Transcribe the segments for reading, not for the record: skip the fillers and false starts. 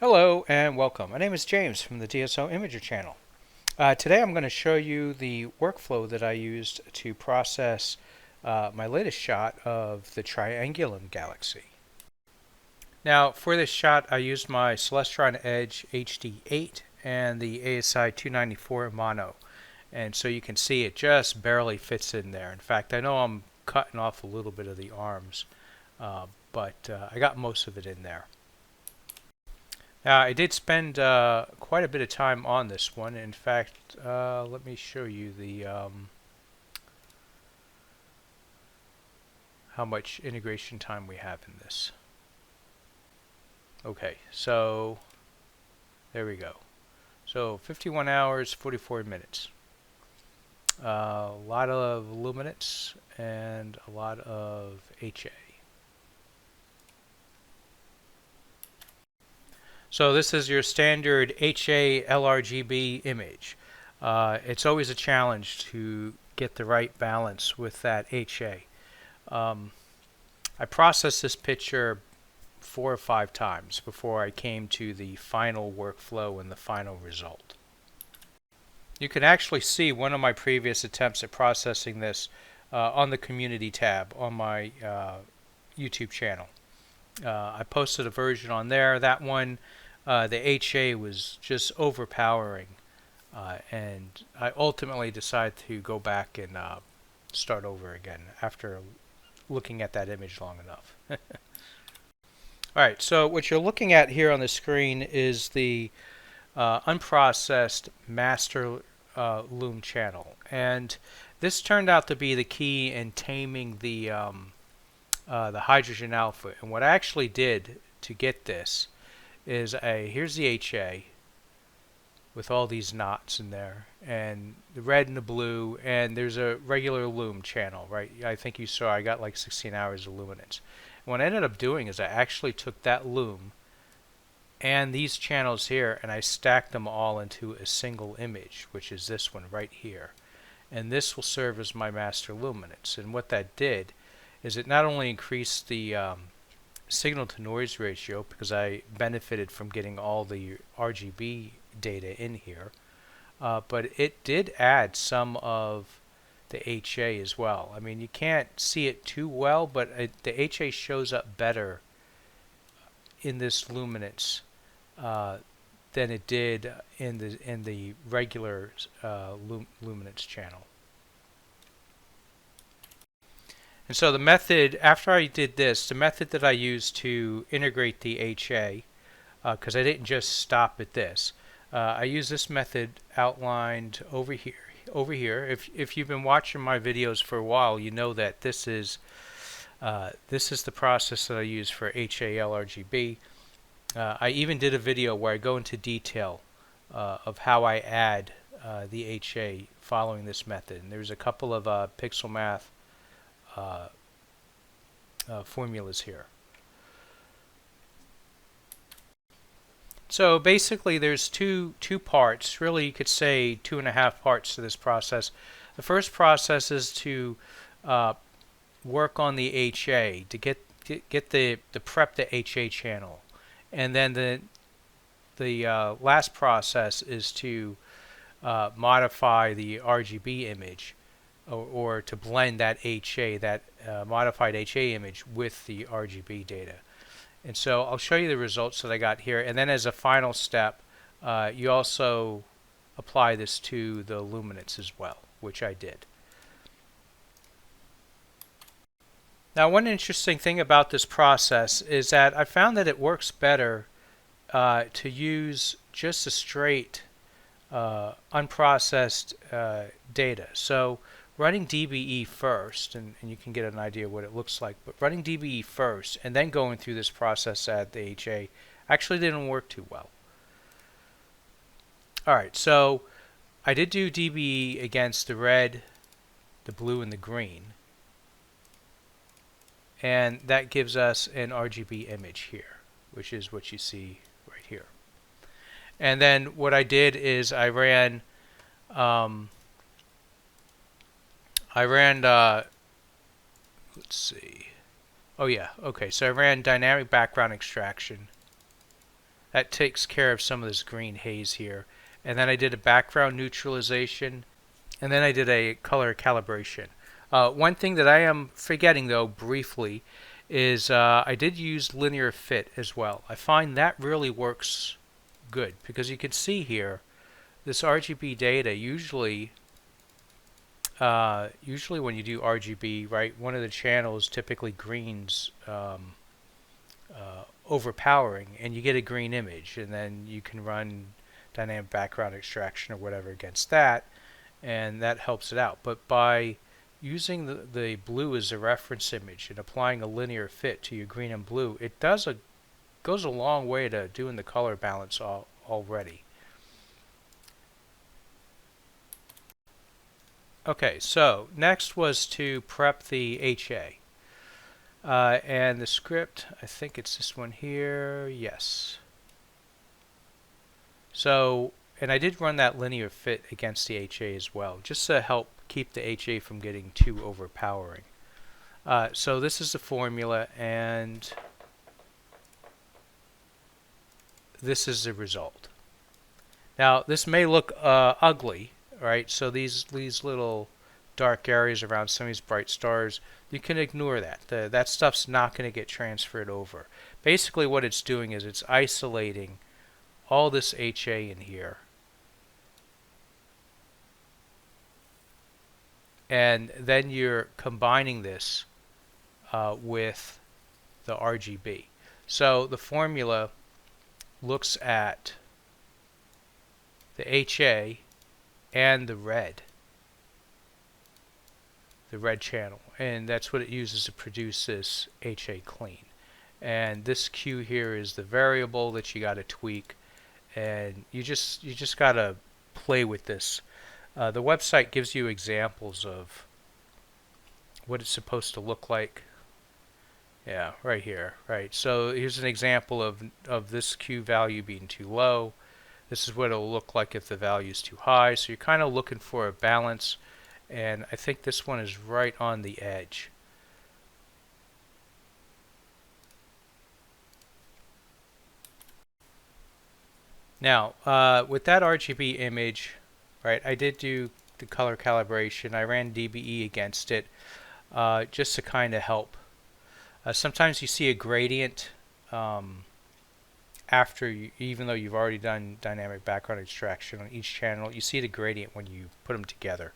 Hello and welcome. My name is James from the DSO Imager channel. Today I'm going to show you the workflow that I used to process my latest shot of the Triangulum Galaxy. Now for this shot I used my Celestron Edge HD8 and the ASI 294 mono, and so you can see it just barely fits in there. In fact, I know I'm cutting off a little bit of the arms, but I got most of it in there. Now, I did spend quite a bit of time on this one. In fact, let me show you the how much integration time we have in this. Okay, so there we go. So 51 hours, 44 minutes. A lot of luminance and a lot of HA. So this is your standard HA LRGB image. It's always a challenge to get the right balance with that HA. I processed this picture 4 or 5 times before I came to the final workflow and the final result. You can actually see one of my previous attempts at processing this on the community tab on my YouTube channel. I posted a version on there. That one, the HA was just overpowering, and I ultimately decided to go back and start over again after looking at that image long enough. Alright, so what you're looking at here on the screen is the unprocessed master loom channel, and this turned out to be the key in taming the hydrogen alpha. And what I actually did to get this is here's the HA with all these knots in there, and the red and the blue, and there's a regular loom channel, right? I think you saw I got like 16 hours of luminance. And what I ended up doing is I actually took that loom and these channels here and I stacked them all into a single image, which is this one right here. And this will serve as my master luminance. And what that did is it not only increased the signal to noise ratio, because I benefited from getting all the RGB data in here, but it did add some of the HA as well. I mean, you can't see it too well, but the HA shows up better in this luminance than it did in the regular luminance channel. And so the method, after I did this, the method that I used to integrate the HA, because I didn't just stop at this, I used this method outlined over here. If you've been watching my videos for a while, you know that this is the process that I use for HA LRGB. I even did a video where I go into detail of how I add the HA following this method. And there's a couple of pixel math formulas here. So basically there's two parts, really you could say 2.5 parts to this process. The first process is to work on the HA, to get the prep the HA channel. And then the last process is to modify the RGB image, or to blend that HA, that modified HA image with the RGB data. And so I'll show you the results that I got here. And then as a final step, you also apply this to the luminance as well, which I did. Now, one interesting thing about this process is that I found that it works better to use just a straight unprocessed data. So running DBE first, and you can get an idea of what it looks like, but running DBE first and then going through this process at the HA actually didn't work too well. Alright, so I did do DBE against the red, the blue, and the green, and that gives us an RGB image here, which is what you see right here. And then what I did is I ran let's see. Oh yeah, okay, so I ran dynamic background extraction That takes care of some of this green haze here. And then I did a background neutralization, and then I did a color calibration. One thing that I am forgetting, though, briefly, is I did use linear fit as well. I find that really works good, because you can see here, this RGB data usually when you do RGB, right, one of the channels, typically greens, overpowering, and you get a green image, and then you can run dynamic background extraction or whatever against that, and that helps it out. But by using the blue as a reference image and applying a linear fit to your green and blue, it goes a long way to doing the color balance already. Okay, so next was to prep the HA. And the script, I think it's this one here, yes. So, and I did run that linear fit against the HA as well, just to help keep the HA from getting too overpowering. So this is the formula, and this is the result. Now, this may look ugly, right? So these little dark areas around some of these bright stars, you can ignore that. That stuff's not going to get transferred over. Basically what it's doing is it's isolating all this HA in here. And then you're combining this with the RGB. So the formula looks at the HA and the red channel, and that's what it uses to produce this HA clean. And this Q here is the variable that you got to tweak, and you just got to play with this. The website gives you examples of what it's supposed to look like. Yeah, right here, right. So here's an example of this Q value being too low. This is what it'll look like if the value is too high. So you're kind of looking for a balance, and I think this one is right on the edge. Now, with that RGB image, right, I did do the color calibration. I ran DBE against it just to kind of help. Sometimes you see a gradient after even though you've already done dynamic background extraction on each channel, you see the gradient when you put them together.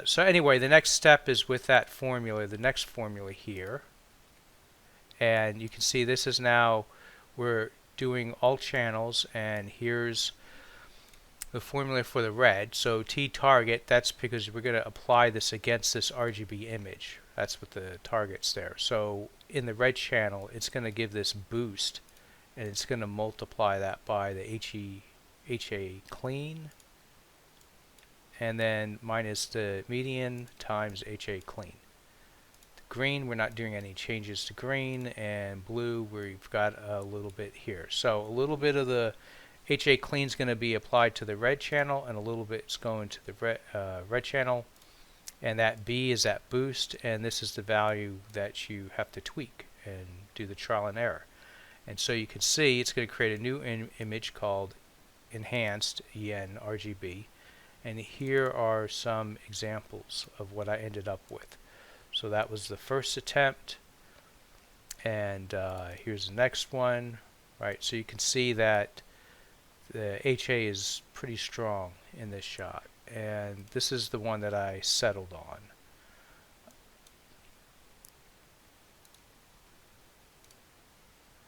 So anyway, the next step is with that formula, the next formula here. And you can see this is now, we're doing all channels, and here's the formula for the red. So T target, that's because we're going to apply this against this RGB image. That's what the target's there. So in the red channel, it's going to give this boost, and it's going to multiply that by the HA clean, and then minus the median times HA clean. The green, we're not doing any changes to green, and blue, we've got a little bit here. So a little bit of the HA clean is going to be applied to the red channel, and a little bit is going to the red channel. And that B is that boost, and this is the value that you have to tweak and do the trial and error. And so you can see it's going to create a new image called Enhanced EN RGB. And here are some examples of what I ended up with. So that was the first attempt, and here's the next one, right? So you can see that the HA is pretty strong in this shot, and this is the one that I settled on.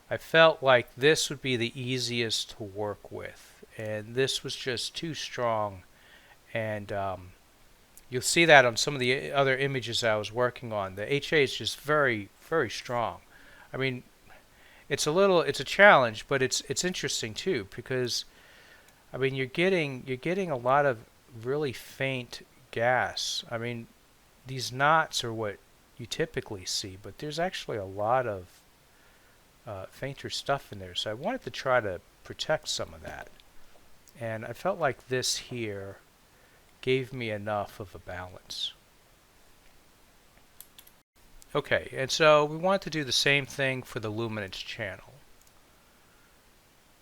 I felt like this would be the easiest to work with, and this was just too strong. And you'll see that on some of the other images I was working on. The HA is just very, very strong. I mean, it's a challenge, but it's interesting too, because I mean you're getting a lot of really faint gas. I mean, these knots are what you typically see, but there's actually a lot of fainter stuff in there. So I wanted to try to protect some of that, and I felt like this here gave me enough of a balance. Okay, and so we want to do the same thing for the luminance channel.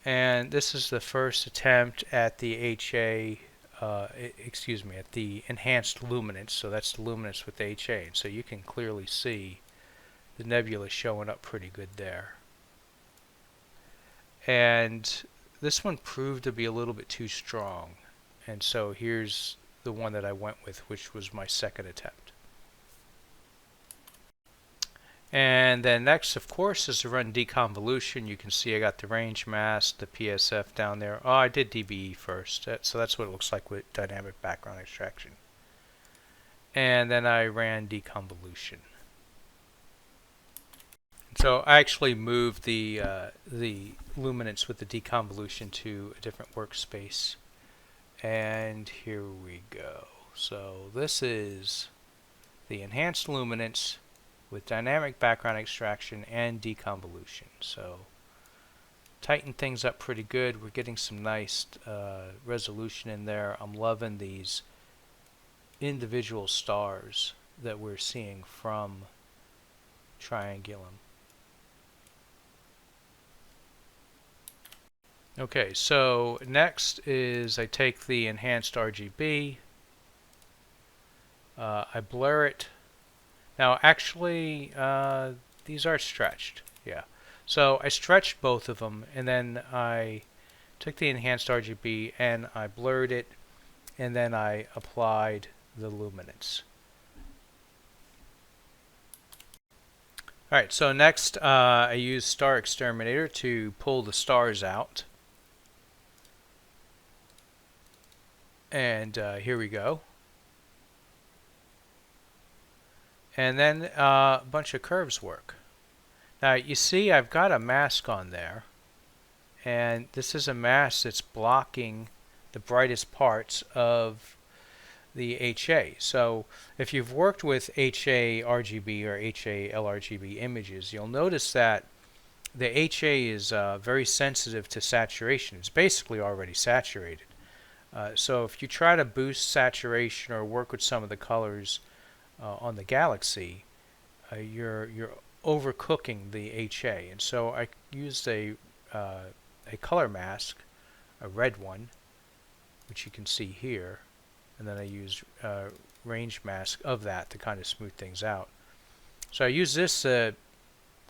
And this is the first attempt at the HA, at the enhanced luminance. So that's the luminance with the HA. And so you can clearly see the nebula showing up pretty good there. And this one proved to be a little bit too strong. And so here's the one that I went with, which was my second attempt. And then next, of course, is to run deconvolution. You can see I got the range mask, the PSF down there. Oh, I did DBE first, so that's what it looks like with dynamic background extraction. And then I ran deconvolution. So I actually moved the luminance with the deconvolution to a different workspace. And here we go. So this is the enhanced luminance with dynamic background extraction and deconvolution. So tighten things up pretty good. We're getting some nice resolution in there. I'm loving these individual stars that we're seeing from Triangulum. Okay, so next is I take the enhanced RGB, I blur it. Now actually these are stretched, yeah. So I stretched both of them, and then I took the enhanced RGB and I blurred it, and then I applied the luminance. Alright, so next I use Star Exterminator to pull the stars out. And here we go. And then a bunch of curves work. Now you see I've got a mask on there, and this is a mask that's blocking the brightest parts of the HA. So if you've worked with HA RGB or HA LRGB images, you'll notice that the HA is very sensitive to saturation. It's basically already saturated. So if you try to boost saturation or work with some of the colors on the Galaxy, you're overcooking the HA. And so I used a color mask, a red one, which you can see here, and then I used range mask of that to kind of smooth things out. So I use this to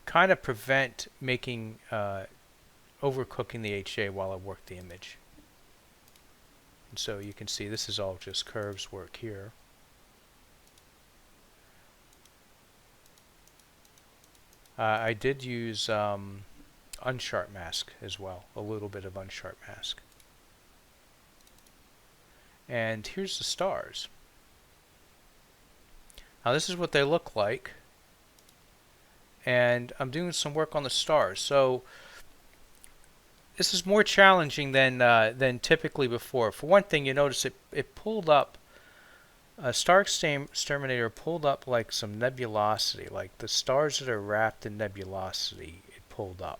kind of prevent making overcooking the HA while I work the image. And so you can see this is all just curves work here. I did use unsharp mask as well, a little bit of unsharp mask. And here's the stars. Now this is what they look like, and I'm doing some work on the stars. So this is more challenging than typically before. For one thing, you notice it pulled up, Star Exterminator pulled up like some nebulosity, like the stars that are wrapped in nebulosity, it pulled up.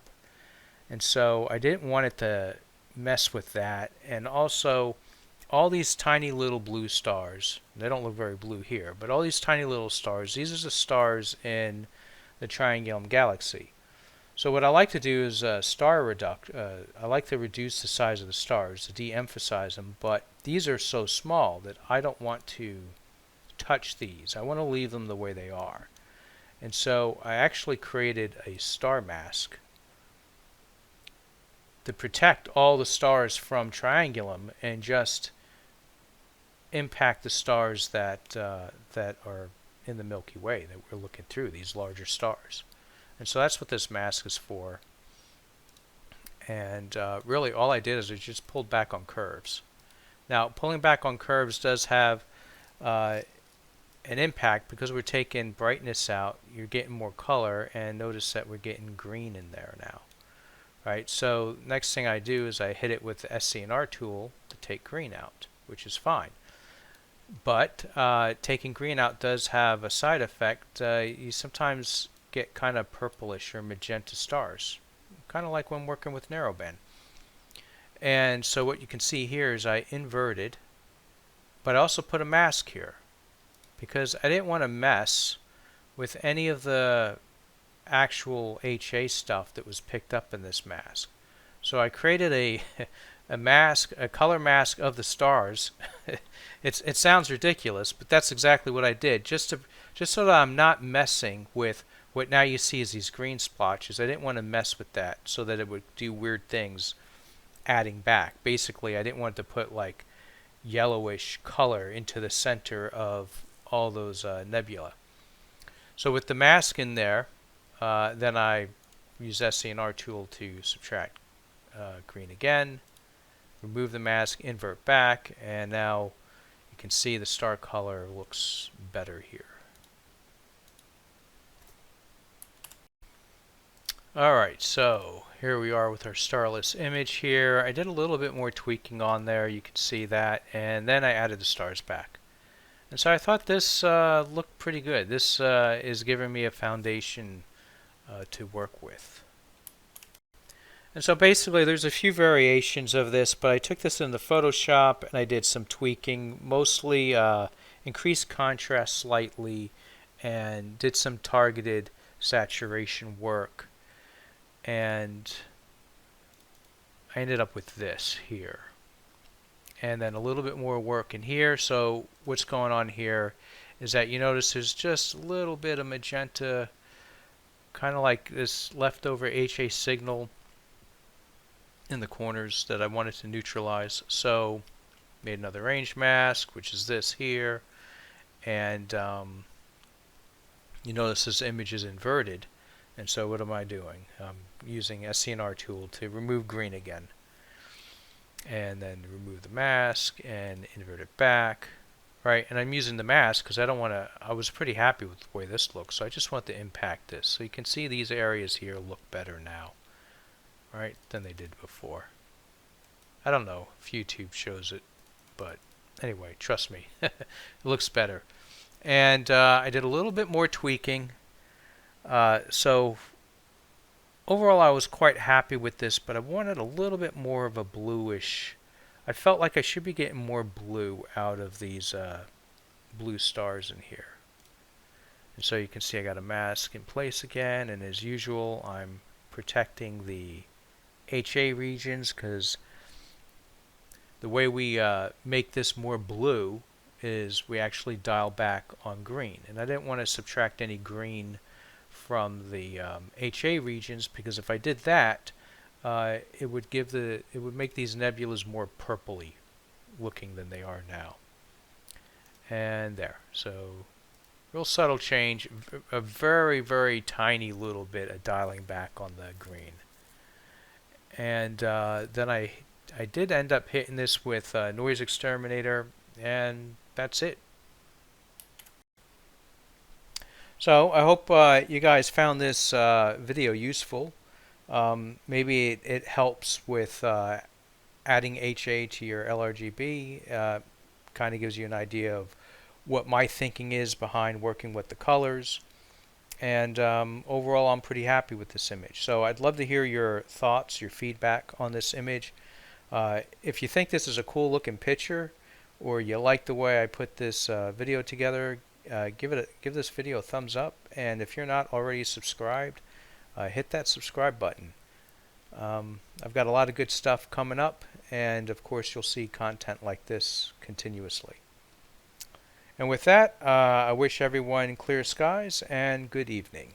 And so I didn't want it to mess with that. And also, all these tiny little blue stars, they don't look very blue here, but all these tiny little stars, these are the stars in the Triangulum Galaxy. So what I like to do is I like to reduce the size of the stars, to de-emphasize them, but these are so small that I don't want to touch these. I want to leave them the way they are. And so I actually created a star mask to protect all the stars from Triangulum and just impact the stars that are in the Milky Way that we're looking through, these larger stars. And so that's what this mask is for. And really all I did is I just pulled back on curves. Now pulling back on curves does have an impact because we're taking brightness out. You're getting more color, and notice that we're getting green in there now. Right? So next thing I do is I hit it with the SCNR tool to take green out, which is fine. But taking green out does have a side effect. You sometimes get kind of purplish or magenta stars, kind of like when working with narrowband. And so what you can see here is I inverted, but I also put a mask here because I didn't want to mess with any of the actual HA stuff that was picked up in this mask. So I created a a mask, a color mask of the stars. It sounds ridiculous, but that's exactly what I did, just so that I'm not messing with what now you see as these green splotches. I didn't want to mess with that so that it would do weird things adding back. Basically, I didn't want to put like yellowish color into the center of all those nebula. So with the mask in there, then I use SCNR tool to subtract green again, remove the mask, invert back, and now you can see the star color looks better here. Alright, so here we are with our starless image here. I did a little bit more tweaking on there, you can see that, and then I added the stars back. And so I thought this looked pretty good. This is giving me a foundation to work with. And so basically there's a few variations of this, but I took this into Photoshop and I did some tweaking, mostly increased contrast slightly and did some targeted saturation work. And I ended up with this here. And then a little bit more work in here. So what's going on here is that you notice there's just a little bit of magenta, kind of like this leftover HA signal in the corners that I wanted to neutralize. So made another range mask, which is this here, and you notice this image is inverted. And so what am I doing? I'm using SCNR tool to remove green again, and then remove the mask and invert it back, right? And I'm using the mask because I don't want to, I was pretty happy with the way this looks, so I just want to impact this. So you can see these areas here look better now, right, than they did before. I don't know if YouTube shows it, but anyway, trust me, it looks better. And I did a little bit more tweaking. So overall I was quite happy with this, but I wanted a little bit more of a bluish. I felt like I should be getting more blue out of these blue stars in here. And so you can see I got a mask in place again, and as usual I'm protecting the HA regions, because the way we make this more blue is we actually dial back on green, and I didn't want to subtract any green from the HA regions, because if I did that, it would make these nebulas more purpley looking than they are now. And there, so real subtle change, a very, very tiny little bit of dialing back on the green. And then I did end up hitting this with Noise Exterminator, and that's it. So I hope you guys found this video useful. Maybe it helps with adding HA to your LRGB. Kind of gives you an idea of what my thinking is behind working with the colors. And overall, I'm pretty happy with this image. So I'd love to hear your thoughts, your feedback on this image. If you think this is a cool looking picture, or you like the way I put this video together, give this video a thumbs up. And if you're not already subscribed, hit that subscribe button. I've got a lot of good stuff coming up, and of course you'll see content like this continuously. And with that, I wish everyone clear skies and good evening.